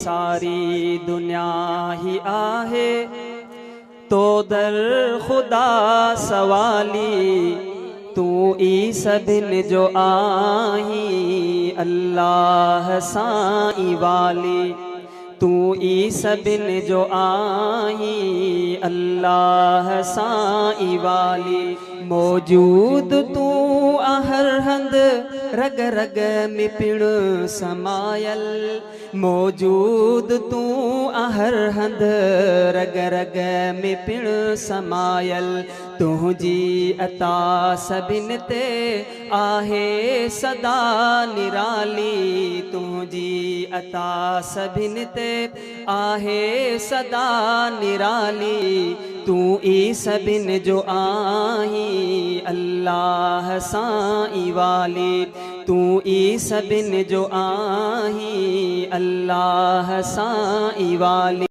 सारी दुनिया ही आहे तो दर खुदा सवाली तू ई सभिन जो आही अल्लाह साईं वाली तू ई सभिन जो आही अल्लाह साईं वाली मौजूद तू हर हंद रग रग में पिण समायल मौजूद तू हर हंद रग रग में पिण समायल तुझी अता सभिन ते आहे सदा निराली तुझी अता सभिन ते आहे सदा निराली तू ई सभिन जो आही अल्लाह साईं वाली तू ई सभिन जो आही अल्लाह साईं वाली।